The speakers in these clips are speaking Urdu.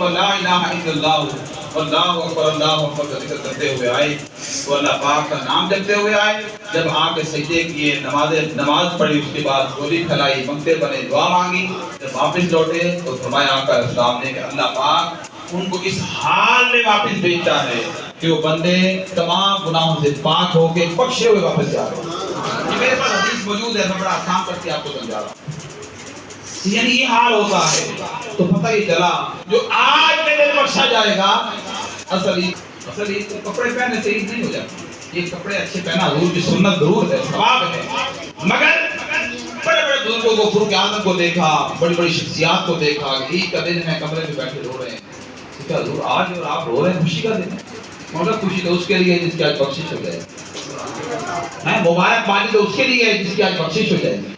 پر لا الہ الا اللہ اللہ اکبر کا ذکر کرتے ہوئے آئے تو اللہ پاک کا نام جپتے ہوئے آئے. جب آ کے سجدے کیے, نماز پڑھی, اس کے بعد گولی پھیلائی, منگتے بنے, دعا مانگی, جب واپس لوٹے تو فرمایا آقا اسلام نے کہ اللہ پاک ان کو اس حال میں واپس بھیجتا ہے کہ وہ بندے تمام گناہوں سے پاک ہو کے بخشے ہوئے واپس جا رہے ہیں. یہ میرے پاس حدیث موجود ہے, میں بڑا آسان کر کے آپ کو سمجھا رہا ہوں. یعنی یہ حال ہوتا ہے تو پتہ یہ چلا جو آج کے دن بخشا جائے گا. اصل عید کپڑے پہننے سے عید نہیں ہو جاتی. یہ کپڑے اچھے پہنا حضور کی سنت ضرور ہے, ثواب ہے, مگر بڑے بڑے بزرگوں کو, فاروق اعظم کو دیکھا, بڑی بڑی شخصیات کو دیکھا کہ عید کا دن ہے, کمرے میں بیٹھے رو رہے ہیں. کہ حضور آج اور آپ رو رہے ہیں, خوشی کا دن ہے. مگر خوشی تو اس کے لیے جس کی آج بخشش ہو جائے گی, مبارک بانی تو اس کے لیے ہے جس کی آج بخشش ہو جائے گی.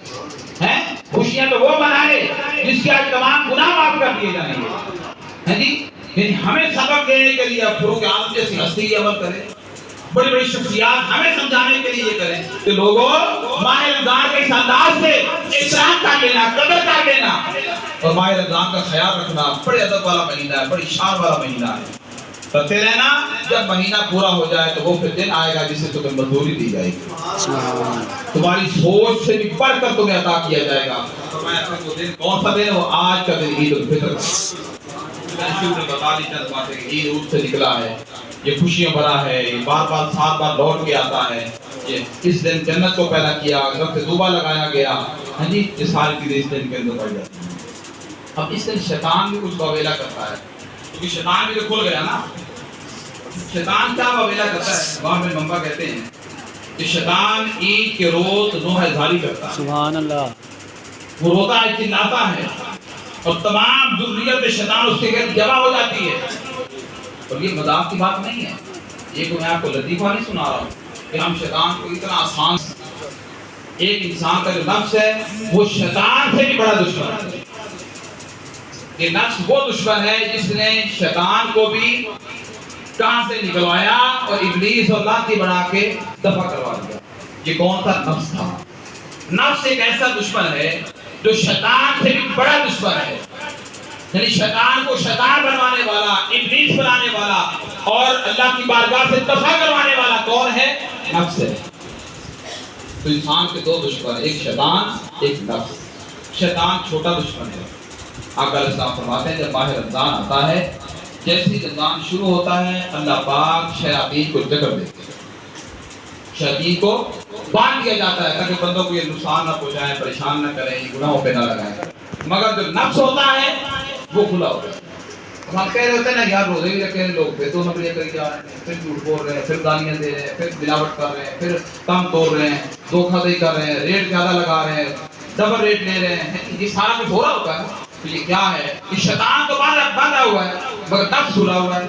خوشیاں تو وہ منائے جس کے آج تمام گناہ معاف کر دیے جائیں گے. جی یعنی ہمیں سبق دینے کے لیے فاروق اعظم جیسی ہستی یہ عمل کرے, بڑی بڑی شخصیات ہمیں سمجھانے کے لیے یہ کریں کہ لوگوں ماہ رمضان کے اس انداز سے احترام کر لینا, قدر کر لینا, اور ماہ رمضان کا خیال رکھنا. بڑے ادب والا مہینہ ہے, بڑی شان والا مہینہ ہے. کرتے رہنا, جب مہینہ پورا ہو جائے تو وہ پھر دن آئے گا جسے تمہیں مزدوری دی جائے گی, تمہاری سوچ سے بھی بڑھ کر تمہیں عطا کیا جائے گا. فرمایا کہ وہ دن کون سا دن ہے؟ وہ آج کا دن عید الفطر کا. بتا دی چند باتیں کہ عید اود سے نکلا ہے, یہ خوشیاں بھرا ہے, یہ بار بار سات بار لوٹ کے آتا ہے. یہ اس دن جنت کو پیدا کیا, رب سے دوبا لگایا گیا. ہاں جی, یہ ساری چیزیں اس دن کے اندر پڑ جاتی ہیں. اب اس دن شیطان بھی کچھ واویلا کرتا ہے, کیونکہ شیطان بھی تو کھل گیا نا. شیطان کیا واویلا کرتا ہے؟ وہاں میں ممبا کہتے ہیں کہ شیطان عید کے روز نوحہ زاری کرتا ہے. سبحان اللہ. وہ روتا ہے, چلاتا ہے, اور تمام ذریت شیطان اس کے گرد جمع ہو جاتی ہے. اور یہ مذاق کی بات نہیں ہے, یہ کوئی میں آپ کو لطیفہ نہیں سنا رہا ہوں کہ ہم شیطان کو اتنا آسان. ایک انسان کا جو نفس ہے وہ شیطان سے بھی بڑا دشمن ہے. یہ نفس وہ دشمن ہے جس نے شیطان کو بھی کہاں سے نکلوایا اور ابلیس اور لاٹھی بنا کے دفع کروا دیا. یہ کون سا نفس تھا؟ نفس ایک ایسا دشمن ہے جو شیطان سے بھی بڑا دشمن ہے. یعنی شیطان کو شیطان بنوانے والا, ابلیس بنانے والا, اور اللہ کی بارگاہ سے دفع کروانے والا کون ہے؟ نفس ہے. تو انسان کے دو دشمن, ایک شیطان, ایک نفس. شیطان چھوٹا دشمن ہے. آقا علیہ السلام فرماتے ہیں جب ماہ رمضان آتا ہے, جیسے رمضان شروع ہوتا ہے اللہ پاک شیاطین کو جکڑ دیتے ہیں, شیاطین کو باندھ دیا جاتا ہے تاکہ بندوں کو یہ نقصان نہ پہنچائیں, پریشان نہ کریں, گناہوں پہ نہ لگائیں. مگر جو نفس ہوتا ہے وہ کھلا ہوتا ہے. ہم کہہ رہے ہوتے ہیں نا یار روزے بھی رکھے ہیں لوگ, پھر تو نمبر کر جا رہے ہیں, پھر جھوٹ بول رہے ہیں, پھر گالیاں دے رہے ہیں, پھر ملاوٹ کر رہے ہیں, پھر کم توڑ رہے ہیں, دھوکہ دہی کر رہے ہیں, ریٹ زیادہ لگا رہے ہیں, ڈبل ریٹ لے رہے ہیں. یہ سارا کچھ ہو رہا ہوتا ہے. تو یہ کیا ہے کہ شیطان تو باندھا ہوا ہے مگر نفس کھلا ہوا ہے.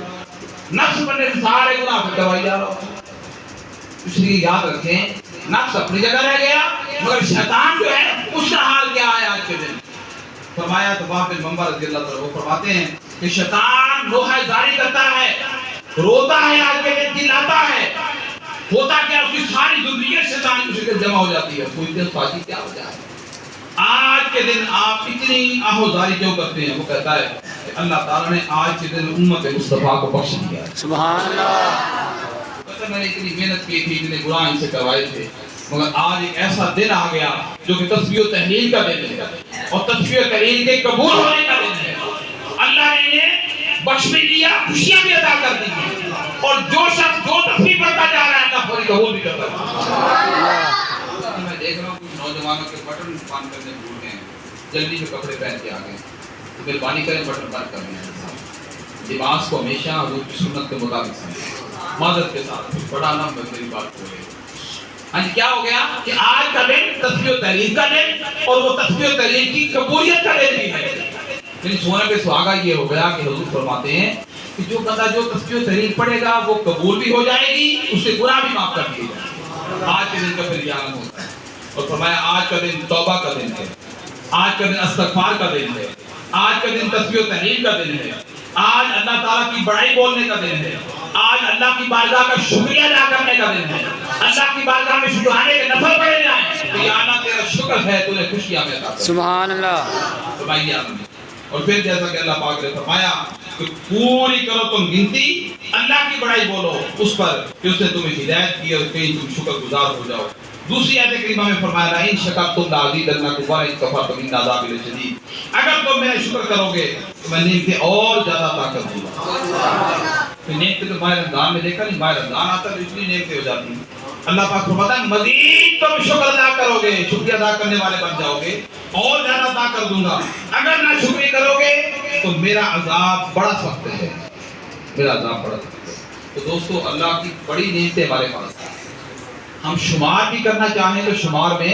نفس بننے سے سارے گناہ پہ دبائی جا رہا ہوں. اس لیے یاد رکھیں نفس اپنی جگہ رہ گیا مگر شیطان جو ہے اس کا حال کیا ہے آج کے دن. فرمایا تو وہاں پہ منبر رضی اللہ تعالیٰ وہ فرماتے ہیں کہ شیطان نوحہ زاری کرتا ہے, روتا ہے, آج کے دن چلاتا ہے. ہوتا کیا, اس کی ساری ذریت شیطان کی شکل جمع ہو جاتی ہے. کوئی دن فاجی کیا ہو جائے آج کے دن آپ اتنی آہوزاری کیوں کرتے ہیں؟ وہ کہتا ہے کہ اللہ تعالیٰ نے آج کے دن امت مصطفیٰ کو بخش دیا. سبحان اللہ. میں نے اتنی محنت کی تھی, اتنے گناہ ان سے کروائے تھے, مگر آج ایک ایسا دن آ گیا جو کہ تسبیح و تحلیل کا دن ہے, اور تسبیح و تحلیل کے قبول ہونے کا دن ہے. اللہ نے انہیں بخش بھی دیا, خوشیاں بھی عطا کر دی ہیں, اور جو شخص جو تسبیح پڑھتا جا رہا ہے اللہ فوری قبول بھی کرتا ہے. میں دیکھ رہا ہوں کچھ نوجوانوں کے بٹن بند کرنے بھول گئے ہیں, جلدی سے کپڑے پہن کے آ گئے. مہربانی کریں بٹن بند کر لیں. لباس کو ہمیشہ حضور کی سنت کے مطابق سمجھیں, معذرت کے ساتھ پڑھانا میری بات ہو گئی. ہاں جی, کیا ہو گیا کہ آج کا دن تسبیح و تحلیل کا دن, اور وہ تسبیح و تحلیل کی قبولیت کا دن بھی ہے. یعنی سونے پہ سہاگا یہ ہو گیا کہ حضور فرماتے ہیں کہ جو بندہ جو تسبیح و تحلیل پڑھے گا وہ قبول بھی ہو جائے گی, اس سے گناہ بھی معاف کر دیے جائیں گے. آج کے دن کا پھر یہ عالم ہوتا ہے. اور فرمایا آج کا دن توبہ کا دن ہے, آج کا دن استغفار کا دن ہے, آج کا دن تسبیح و تحلیل کا دن ہے, آج اللہ تعالیٰ کی بڑائی بولنے کا دن ہے, آج اللہ کی بارگاہ کا شکریہ ادا کرنے کا دن ہے, اللہ کی بارگاہ میں شکرانے کے نفل پڑے جائیں کہ یا اللہ تیرا شکر ہے, تو نے خوشیاں میں عطا کر. سبحان اللہ. فرمائیے آمین. اور پھر جیسا کہ اللہ پاک نے فرمایا کہ پوری کرو تم گنتی، اللہ کی بڑائی بولو اس پر کہ اس نے تمہیں ہدایت کی اور کہیں تم شکر گزار ہو جاؤ۔ دوسری آیت کریمہ میں فرمایا لئن شکرتم لازیدنکم ولئن کفرتم ان عذابی لشدید، اگر تم میرا شکر کرو گے تو میں نعمتیں اور زیادہ طاقت دوں گا۔ نعمتیں تو ماہ رمضان میں دیکھا نہیں، ماہ رمضان آتا ہے تو اتنی نعمتیں ہو جاتی ہیں۔ اللہ پاک فرماتا ہے مزید تم شکر ادا کرو گے، شکریہ ادا کرنے والے بن جاؤ گے، اور زیادہ ادا کر دوں گا۔ اگر نہ شکریہ کرو گے تو میرا عذاب بڑا سخت ہے، میرا عذاب بڑا سخت ہے۔ تو دوستو اللہ کی بڑی نعمتیں ہمارے پاس ہیں، ہم شمار بھی کرنا چاہیں تو شمار میں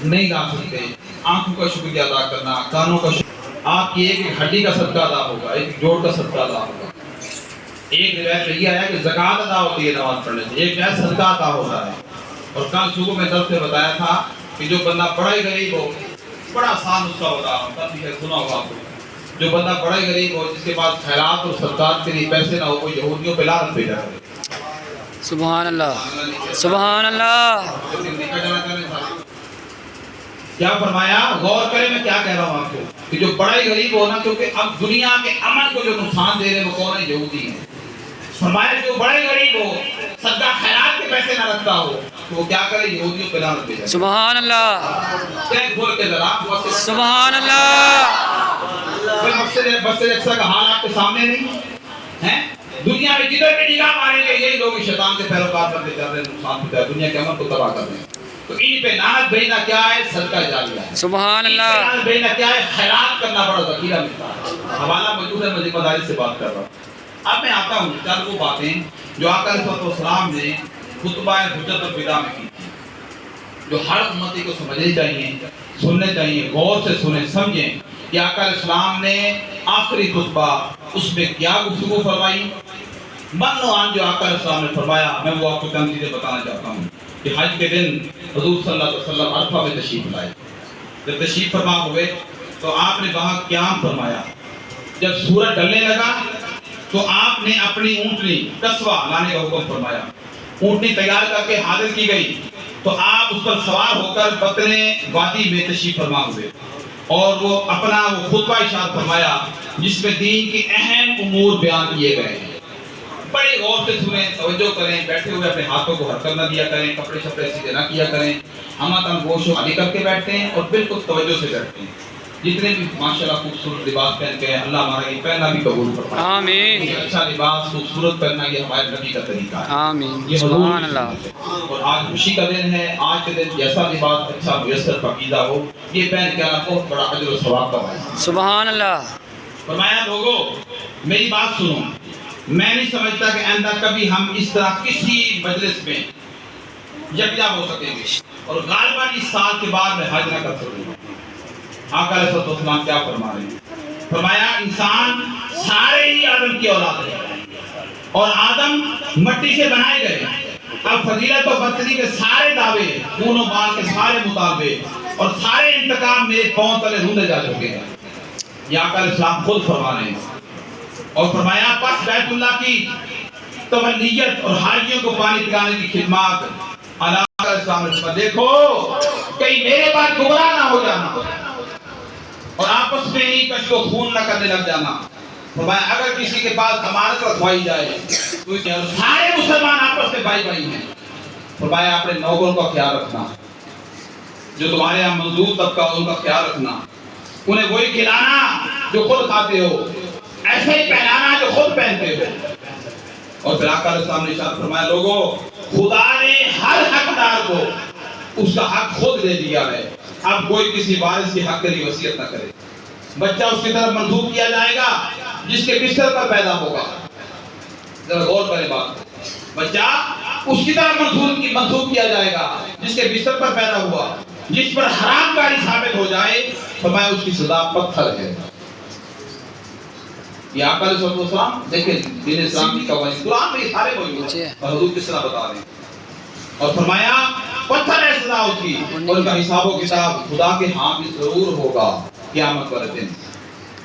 نہیں لا سکتے۔ آنکھوں کا شکریہ ادا کرنا، کانوں کا شکریہ، آپ کی ایک ہڈی کا صدقہ ادا ہوگا، ایک جوڑ کا صدقہ ادا ہوگا۔ ایک روایت میں یہ آیا کہ زکوٰۃ ادا ہوتی ہے نماز پڑھنے سے، ایک ہے صدقہ ادا ہوتا ہے۔ اور کل صبح میں درس میں بتایا تھا کہ جو بندہ بڑا ہی غریب ہو، بڑا آسان نسخہ ہوتا ہے، سنا ہوگا آپ کو، جو بندہ بڑا ہی غریب ہو، جس کے پاس خیرات اور صدقات کے لیے پیسے نہ ہو، وہ یہودیوں پہ لعنت بھیجا کرے۔ سبحان اللہ، سبحان اللہ۔ کیا فرمایا؟ غور کریں میں کیا کہہ رہا ہوں آپ کو، کہ جو بڑا ہی غریب ہو نا، کیونکہ اب دنیا کے امن کو جو نقصان دے رہے ہیں وہ کون ہے؟ یہودی ہیں۔ فرمایا جو بڑا ہی غریب ہو، صدقہ خیرات کے پیسے نہ رکھتا ہو، تو وہ کیا کرے؟ یہودیوں پہ لعنت بھیجے۔ سبحان اللہ، کھول کے ذرا سبحان اللہ۔ مسجد اقصیٰ کا حال آپ کے سامنے نہیں ہے؟ دنیا میں جدھر بھی نگاہ ماریں گے یہی لوگ شیطان کے پیروکار بنتے جا رہے ہیں، نقصان پہنچا رہے ہیں، دنیا کے امن کو تباہ کر رہے ہیں۔ تو ان پہ لعنت بھیجنا کیا ہے؟ صدقہ جاریہ ہے۔ سبحان اللہ۔ لعنت بھیجنا کیا ہے؟ خیرات کرنا بڑا ذخیرہ ملتا ہے۔ حوالہ موجود ہے، میں ذمہ داری سے بات کر رہا ہوں۔ اب میں آتا ہوں چند وہ باتیں جو آقا علیہ السلام نے خطبہ حجت الوداع میں کی تھی، جو ہر امتی کو سمجھنی چاہیے، سننے چاہیے، غور سے سنیں، سمجھیں کہ آقا علیہ السلام نے آخری خطبہ اس میں کیا گفتگو فرمائی۔ منوان جو آقا علیہ السلام نے فرمایا، میں وہ آپ کو چند چیزیں بتانا چاہتا ہوں کہ حج کے دن حضور صلی اللہ علیہ وسلم عرفہ میں تشریف لائے۔ جب تشریف فرما ہوئے تو آپ نے وہاں قیام فرمایا۔ جب سورج ڈلنے لگا تو آپ نے اپنی اونٹنی قصوہ لانے کا حکم فرمایا۔ اونٹنی تیار کر کے حاضر کی گئی تو آپ اس پر سوار ہو کر بطن وادی میں تشریف فرما ہوئے، اور وہ اپنا وہ خطبہ ارشاد فرمایا جس میں دین کے اہم امور بیان کیے گئے ہیں۔ بڑے غور سے سنیں، توجہ کریں، بیٹھے ہوئے اپنے ہاتھوں کو حرکت نہ دیا کریں، کپڑے شپڑے سیدھے نہ کیا کریں، ہم گوش و خالی کر کے بیٹھتے ہیں اور بالکل توجہ سے بیٹھتے ہیں۔ جتنے بھی ماشاءاللہ خوبصورت لباس پہن کے ہیں، اللہ ہمارا یہ پہننا بھی قبول فرمائے۔ آمین۔ یہ اچھا لباس خوبصورت پہننا یہ ہمارے نبی کا طریقہ ہے۔ آمین، یہ سبحان اللہ۔ اور آج خوشی کا دن ہے، آج کے دن جیسا لباس اچھا میسر پاکیزہ ہو، یہ پہن کے آنا بہت بڑا اجر و ثواب کا باعث ہے۔ سبحان اللہ۔ فرمایا لوگوں میری بات سنو، میں نہیں سمجھتا کہ آئندہ کبھی ہم اس طرح کسی مجلس میں یکجا ہو سکیں گے، اور غالباً اس سال کے بعد میں حج نہ کر سکوں گا۔ آقا علیہ السلام کیا فرما رہے ہیں؟ فرمایا انسان سارے ہی آدم کی اولاد ہے، اور آدم مٹی سے بنائے گئے۔ اب فضیلت و برتری کے سارے دعوے، خون و مال کے سارے مطالبے اور سارے انتقام میرے پاؤں تلے رونده جا چکے ہیں۔ یہ آقا علیہ السلام خود فرما رہے ہیں، اور فرمایا پس بیت اللہ کی تولیت اور حاجیوں کو پانی پلانے کی خدمات آقا علیہ السلام نے دیکھو کہیں میرے پاس گمراہ نہ ہو جانا اور آپس میں ہی کش کو خون نہ کرنے لگ جانا۔ فرمایا اگر کسی کے پاس امانت رکھوائی جائے تو سارے مسلمان آپس میں بھائی بھائی ہیں۔ فرمایا اپنے نوکروں کا خیال رکھنا، جو تمہارے یہاں مزدور طبقہ ان کا خیال رکھنا، انہیں وہی کھلانا جو خود کھاتے ہو، ایسے ہی پہنانا جو خود پہنتے ہو۔ اور پھر آقا علیہ السلام نے ارشاد فرمایا لوگوں خدا نے ہر حقدار کو اس کا حق خود دے دیا ہے، اب کوئی کسی وارث کی حق کے لیے وصیت نہ کرے۔ بچہ اس کی طرف منسوب کیا جائے گا جس کے بستر پر پیدا ہوگا۔ ذرا غور کریں بات، بچہ اس کی طرف منسوب کیا جائے گا جس کے بستر پر پیدا ہوا، جس پر حرام کاری ثابت ہو جائے فرمایا اس کی سزا پتھر ہے۔ یہ آقا علیہ السلام دیکھیں دین اسلام کی قوانین قرآن میں سارے موجود ہیں اور حضور کس طرح بتا رہے ہیں، اور فرمایا پتھر ہے سزا اس کی، اور ان کا حساب و کتاب خدا کے ہاں بھی ضرور ہوگا قیامت والے دن۔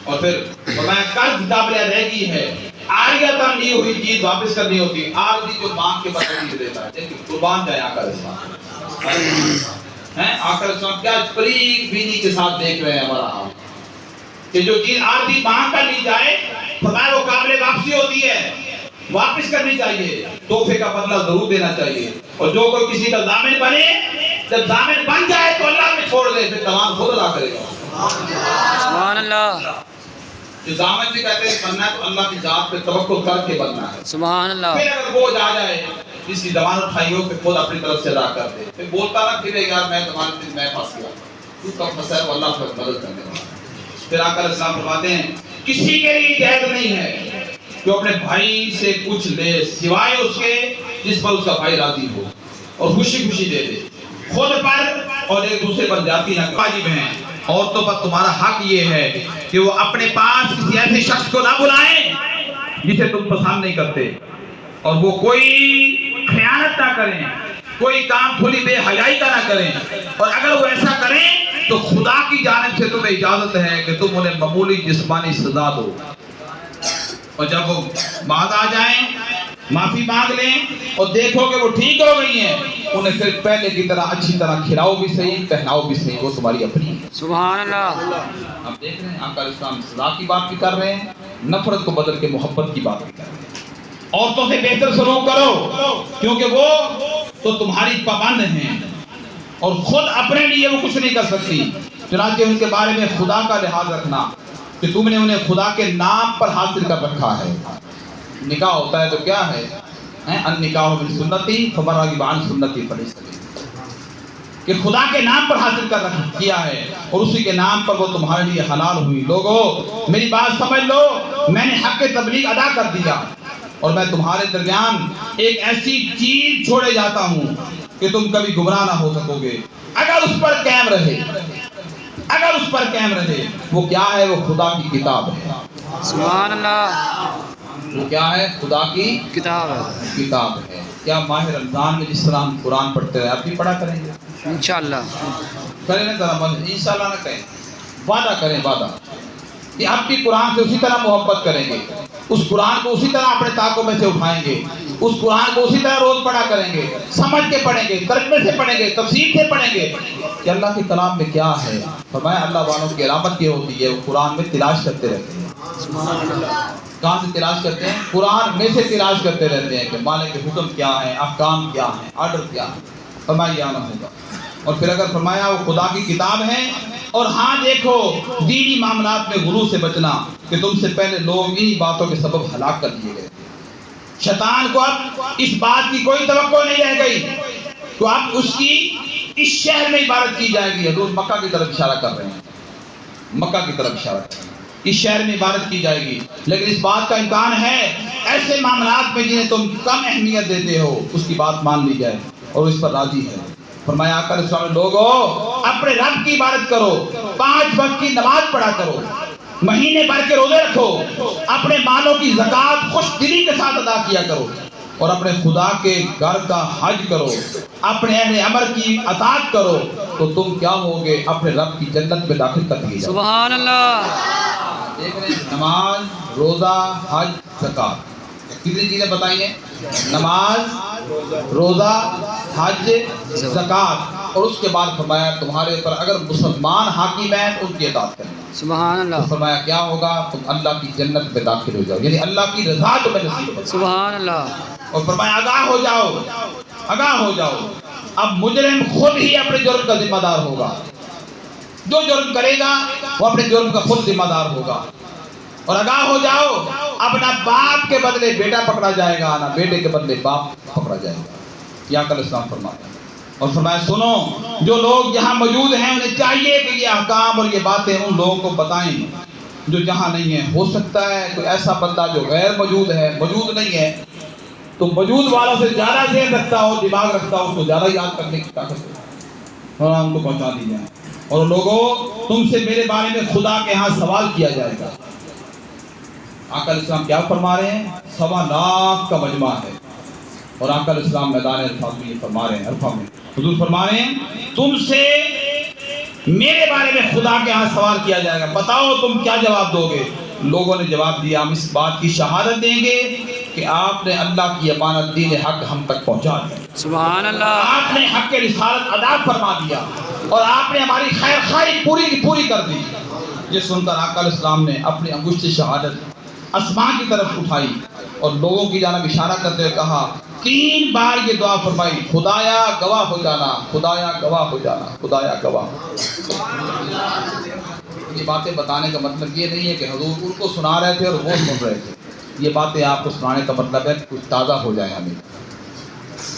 اور پھر فرمایا قرض قابل ادائیگی ہے، عاریتاً لی ہوئی چیز واپس کرنی ہوتی ہے، عارضی جو مانگ کے بدلے دیتا ہے۔ دیکھیں قربان جائے آقا علیہ السلام ہیں، آقا علیہ السلام کیا قریب بینی کے ساتھ دیکھ رہے ہیں ہمارا حال۔ کہ جو چیز عارضی مانگ کر لی جائے فرمایا وہ قابل واپسی ہوتی ہے، واپس کرنی چاہیے، تحفے کا بدلہ ضرور دینا چاہیے. اور جو کوئی کسی کا ضامن بنے، جب ضامن بن جائے تو اللہ میں چھوڑ دے، پھر تمام خود ادا کرے گا. سبحان اللہ. جو ضامن بھی کہتے ہیں بننا ہے تو اللہ کی ذات پہ توکل کر کے بننا ہے. سبحان اللہ. پھر اگر بوجھ آ جائے جس کی زبان اٹھائی ہو پھر خود اپنی طرف سے ادا کر دے. پھر بولتا نہ پھرے یار میں زبان دن میں پھنس گیا، تو کب پھنسا ہے وہ اللہ پر مدد کرنے والا. پھر آقا علیہ السلام فرماتے ہیں کسی کے لیے جائز نہیں ہے کہ اپنے بھائی سے کچھ لے سوائے اس کے جس پر اس کا بھائی راضی ہو اور خوشی خوشی دے دے. خود پر اور ایک دوسرے پر جاتی نہ واجب ہیں. عورتوں پر تمہارا حق یہ ہے کہ وہ اپنے پاس کسی ایسے شخص کو نہ بلائیں جسے تم پسند نہیں کرتے، اور وہ کوئی خیانت نہ کریں، کوئی کام کھلی بے حیائی کا نہ کریں. اور اگر وہ ایسا کریں تو خدا کی جانب سے تمہیں اجازت ہے کہ تم انہیں معمولی جسمانی سزا دو، اور جب وہ بعد آ جائیں معافی مانگ لیں اور دیکھو کہ وہ ٹھیک ہو گئی ہیں، انہیں پھر پہلے کی طرح اچھی طرح کھلاؤ بھی صحیح، پہناؤ بھی صحیح، وہ تمہاری اپنی ہے. سبحان اللہ. آپ دیکھ رہے ہیں آقا علیہ السلام سزا کی بات بھی کر رہے ہیں، نفرت کو بدل کے محبت کی بات بھی کر رہے ہیں. عورتوں سے بہتر سلوک کرو کیونکہ وہ تو تمہاری پابند ہیں اور خود اپنے لیے وہ کچھ نہیں کر سکتی. چنانچہ ان کے بارے میں خدا کا لحاظ رکھنا کہ تم نے انہیں خدا کے نام پر حاصل کر رکھا ہے. نکاح ہوتا ہے تو کیا ہے، النکاح بالسنتی فمن رغب عن سنتی فلیس منی، کہ خدا کے نام پر حاصل کر کیا ہے اور اسی کے نام پر وہ تمہارے لیے حلال ہوئی. لوگو میری بات سمجھ لو، میں نے حق تبلیغ ادا کر دیا اور میں تمہارے درمیان ایک ایسی چیز چھوڑے جاتا ہوں کہ تم کبھی گمراہ نہ ہو سکو گے اگر اس پر قائم رہے. اگر اس پر قائم رہے وہ کیا ہے؟ وہ خدا کی کتاب ہے. سبحان اللہ. وہ کیا ہے؟ خدا کی کتاب ہے. کتاب ہے. کیا ماہ رمضان میں جس طرح ہم قرآن پڑھتے رہے آپ بھی پڑھا کریں گے انشاءاللہ؟ کریں نا ذرا من انشاءاللہ نہ کہیں، وعدہ کریں، وعدہ کہ آپ بھی قرآن سے اسی طرح محبت کریں گے، اس قرآن کو اسی طرح اپنے طاقوں میں سے اٹھائیں گے، اس قرآن کو اسی طرح روز پڑھا کریں گے، سمجھ کے پڑھیں گے، ترجمے سے پڑھیں گے، تفسیر سے پڑھیں گے کہ اللہ کے کلام میں کیا ہے. فرمایا اللہ والوں کی علامت یہ ہوتی ہے وہ قرآن میں تلاش کرتے رہتے ہیں. کہاں سے تلاش کرتے ہیں؟ قرآن میں سے تلاش کرتے رہتے ہیں کہ مالک کے حکم کیا ہیں، احکام کیا ہیں، آرڈر کیا ہے. فرمایا یہ آنا ہوگا. اور پھر اگر فرمایا وہ خدا کی کتاب ہے. اور ہاں دیکھو دینی معاملات میں غرور سے بچنا کہ تم سے پہلے لوگ انہی باتوں کے سبب ہلاک کر دیے گئے. شیطان کو اب اس بات کی کوئی توقع نہیں رہ گئی تو اب اس کی اس شہر میں عبادت کی جائے گی. حضور مکہ کی طرف اشارہ کر رہے ہیں، مکہ کی طرف اشارہ کر رہے ہیں، اس شہر میں عبادت کی جائے گی. لیکن اس بات کا امکان ہے ایسے معاملات میں جنہیں تم کم اہمیت دیتے ہو اس کی بات مان لی جائے اور اس پر راضی ہے. فرمایا آقا علیہ السلام لوگو اپنے رب کی عبادت کرو، 5 وقت کی نماز پڑھا کرو، مہینے بھر کے روزے رکھو، اپنے مالوں کی زکوٰۃ خوش دلی کے ساتھ ادا کیا کرو، اور اپنے خدا کے گھر کا حج کرو، اپنے اہل امر کی اطاعت کرو تو تم کیا ہوگے؟ اپنے رب کی جنت میں داخل کر دیے جاؤ. سبحان اللہ. دیکھ رہے ہیں نماز، روزہ، حج، زکوٰۃ، کتنی چیزیں بتائی ہیں؟ نماز، روزہ، حج، زکوٰۃ. اور اس کے بعد فرمایا تمہارے پر اگر مسلمان حاکم ہیں تو ان کی اطاعت کرنا. سبحان اللہ. فرمایا کیا ہوگا؟ تم اللہ کی جنت میں داخل ہو جاؤ، یعنی اللہ کی رضا تمہیں نصیب ہو. سبحان اللہ. اور فرمایا آگاہ ہو جاؤ، آگاہ ہو جاؤ. اب مجرم خود ہی اپنے جرم کا ذمہ دار ہوگا. جو جرم کرے گا وہ اپنے جرم کا خود ذمہ دار ہوگا. اور آگاہ ہو جاؤ اب نہ باپ کے بدلے بیٹا پکڑا جائے گا، نہ بیٹے کے بدلے باپ پکڑا جائے گا. یہ آقا علیہ السلام فرماتے ہیں. اور فرمایا سنو جو لوگ یہاں موجود ہیں انہیں چاہیے کہ یہ احکام اور یہ باتیں ان لوگوں کو بتائیں جو جہاں نہیں ہیں. ہو سکتا ہے کوئی ایسا بندہ جو غیر موجود ہے، موجود نہیں ہے، تو موجود والوں سے زیادہ ذہن رکھتا ہو، دماغ رکھتا ہو، اس کو زیادہ یاد کرنے کی طاقت ہے، اور ان کو پہنچا دی جائے. اور لوگوں تم سے میرے بارے میں خدا کے ہاں سوال کیا جائے گا. آقا علیہ السلام کیا فرما رہے ہیں؟ 1.25 لاکھ کا مجمع ہے اور آقا علیہ السلام میدان عرفات میں یہ فرما رہے ہیں. عرفہ میں حضور فرما رہے ہیں تم سے میرے بارے میں خدا کے ہاں سوال کیا جائے گا، بتاؤ تم کیا جواب دو گے؟ لوگوں نے جواب دیا ہم اس بات کی شہادت دیں گے کہ آپ نے اللہ کی امانت دین حق ہم تک پہنچا دی. سبحان اللہ. آپ نے حق رسالت ادا فرما دیا اور آپ نے ہماری خیر خواہی پوری کی پوری کر دی. یہ سن کر آقا علیہ السلام نے اپنی انگشت شہادت آسمان کی طرف اٹھائی اور لوگوں کی جانب اشارہ کرتے ہوئے کہا، 3 بار یہ دعا فرمائی، خدایا گواہ ہو جانا، خدایا گواہ ہو جانا، خدایا گواہ۔ یہ باتیں بتانے کا مطلب یہ نہیں ہے کہ حضور ان کو سنا رہے تھے اور وہ سن رہے تھے، یہ باتیں آپ کو سنانے کا مطلب ہے کچھ تازہ ہو جائے ہمیں،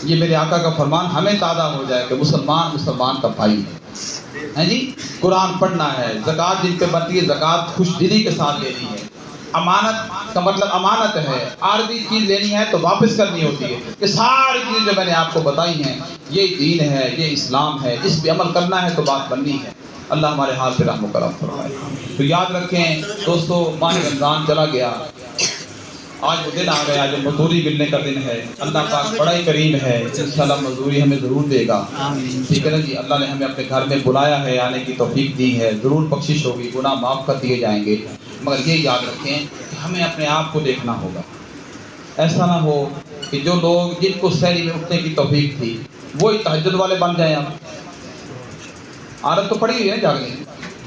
یہ میرے آقا کا فرمان ہمیں تازہ ہو جائے کہ مسلمان کا بھائی ہے جی، قرآن پڑھنا ہے، زکوٰۃ جن پہ بنتی ہے زکوٰۃ خوش دلی کے ساتھ لینی ہے، امانت کا مطلب امانت ہے، عارضی چیز لینی ہے تو واپس کرنی ہوتی ہے، یہ ساری چیزیں جو میں نے آپ کو بتائی ہیں یہ دین ہے، یہ اسلام ہے، اس پہ عمل کرنا ہے تو بات بننی ہے۔ اللہ ہمارے حال پہ رحم و کرم فرمائے۔ تو یاد رکھیں دوستو، ماہ رمضان چلا گیا، آج وہ دن آ گیا جو مزدوری ملنے کا دن ہے، اللہ پاک بڑا ہی کریم ہے، انشاءاللہ مزدوری ہمیں ضرور دے گا، ٹھیک ہے نا جی، اللہ نے ہمیں اپنے گھر میں بلایا ہے، آنے کی توفیق دی ہے، ضرور بخشش ہوگی، گناہ معاف کر دیے جائیں گے، مگر یہ یاد رکھیں کہ ہمیں اپنے آپ کو دیکھنا ہوگا، ایسا نہ ہو کہ جو لوگ جن کو سحری میں اٹھنے کی توفیق تھی وہی تہجد والے بن جائیں، اب عادت تو پڑی ہوئی ہے جاگنے کی،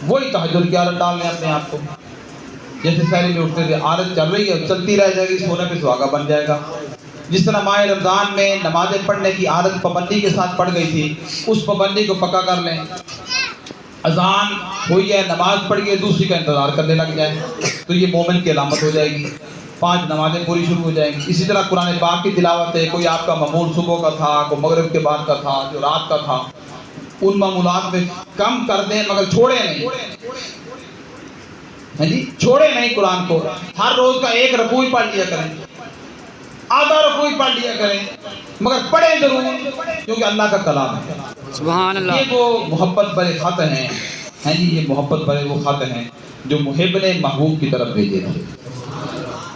وہی تہجد کی عادت ڈال لیں اپنے آپ کو، جیسے سحری میں اٹھتے تھے، عادت چل رہی ہے، چلتی رہ جائے گی، سونے پہ سہاگا بن جائے گا۔ جس طرح ماہ رمضان میں نمازیں پڑھنے کی عادت پابندی کے ساتھ پڑ گئی تھی، اس پابندی کو پکا کر لیں، اذان ہوئی ہے، نماز پڑھ گئی، دوسری کا انتظار کرنے لگ جائے تو یہ مومن کی علامت ہو جائے گی، 5 نمازیں پوری شروع ہو جائیں گی۔ اسی طرح قرآن پاک کی تلاوت ہے، کوئی آپ کا معمول صبح کا تھا، کوئی مغرب کے بعد کا تھا، جو رات کا تھا، ان معمولات میں کم کر دیں مگر چھوڑیں نہیں، ہے جی، چھوڑے نہیں قرآن کو، ہر روز کا 1 رکوع ہی پڑھ لیا کریں، آدھا رکوع ہی پڑھ لیا کریں، مگر پڑھیں ضرور کیونکہ اللہ کا کلام ہے۔ سبحان اللہ۔ یہ وہ محبت بھرے خط ہیں جی، یہ محبت بھرے وہ خط ہیں جو محب نے محبوب کی طرف بھیجے تھے،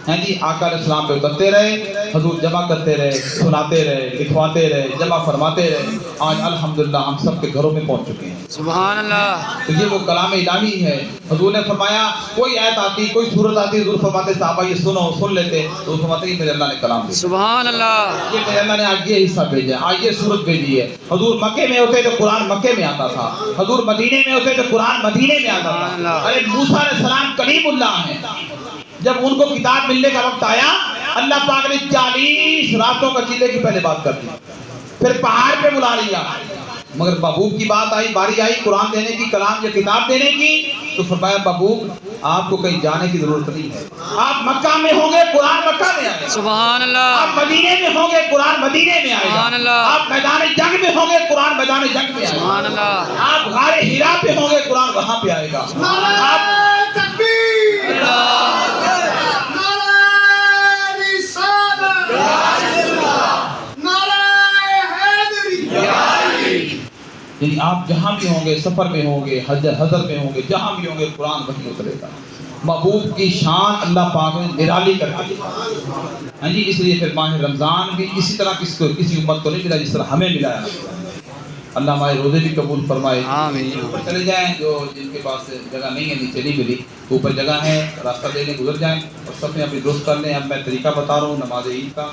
ہیں جی، آقا علیہ السلام پہ اترتے رہے، حضور جمع کرتے رہے، سناتے رہے، لکھواتے رہے، جمع فرماتے رہے، آج الحمدللہ ہم سب کے گھروں میں پہنچ چکے ہیں۔ سبحان اللہ۔ تو یہ وہ کلام الہی ہے، حضور نے فرمایا کوئی آیت آتی، کوئی سورت آتی، حضور فرماتے صحابہ یہ سنو، سن لیتے، تو فرماتے کہ میرے اللہ نے کلام بھیجا، سبحان اللہ۔ یہ میرے اللہ نے آج یہ حصہ بھیجا، آج یہ سورت بھیجی ہے۔ حضور مکے میں ہوتے تو قرآن مکے میں آتا تھا، حضور مدینے میں ہوتے تو قرآن مدینے میں آتا تھا۔ ارے موسیٰ علیہ السلام کلیم اللہ ہیں، جب ان کو کتاب ملنے کا وقت آیا، اللہ پاک نے 40 راتوں کا چیلے کی پہلے بات کر دی، پھر پہاڑ پہ بلا لیا، مگر محبوب کی بات آئی، باری آئی قرآن دینے کی، کلام یا کتاب دینے کی، تو فرمایا محبوب آپ کو کہیں جانے کی ضرورت نہیں ہے، آپ مکہ میں ہوں گے قرآن مکہ میں آئے گا، سبحان اللہ۔ آپ مدینے میں ہوں گے قرآن مدینے میں آئے سبحان گا، اللہ۔ آپ میدان جنگ میں ہوں گے قرآن میدان جنگ میں آئے گا، سبحان اللہ۔ آپ غار حرا پہ ہوں گے قرآن وہاں پہ آئے گا، آپ اللہ۔ یعنی آپ جہاں بھی ہوں گے، سفر میں ہوں گے، حضر میں ہوں گے، جہاں بھی ہوں گے قرآن وہی اترے گا۔ محبوب کی شان اللہ پاک نے نرالی کر کے، ہاں جی، اس لیے پھر ماہ رمضان بھی اسی طرح کسی امت کو نہیں ملا جس طرح ہمیں ملا ہے۔ اللہ ہمارے روزے بھی قبول فرمائے۔ آمین۔ اوپر چلے جائیں، جو جن کے پاس جگہ نہیں ہے، نیچے نہیں ملی، اوپر جگہ ہے، راستہ دینے گزر جائیں اور سب نے اپنی درست کر لیں۔ اب میں طریقہ بتا رہا ہوں نماز عید کا۔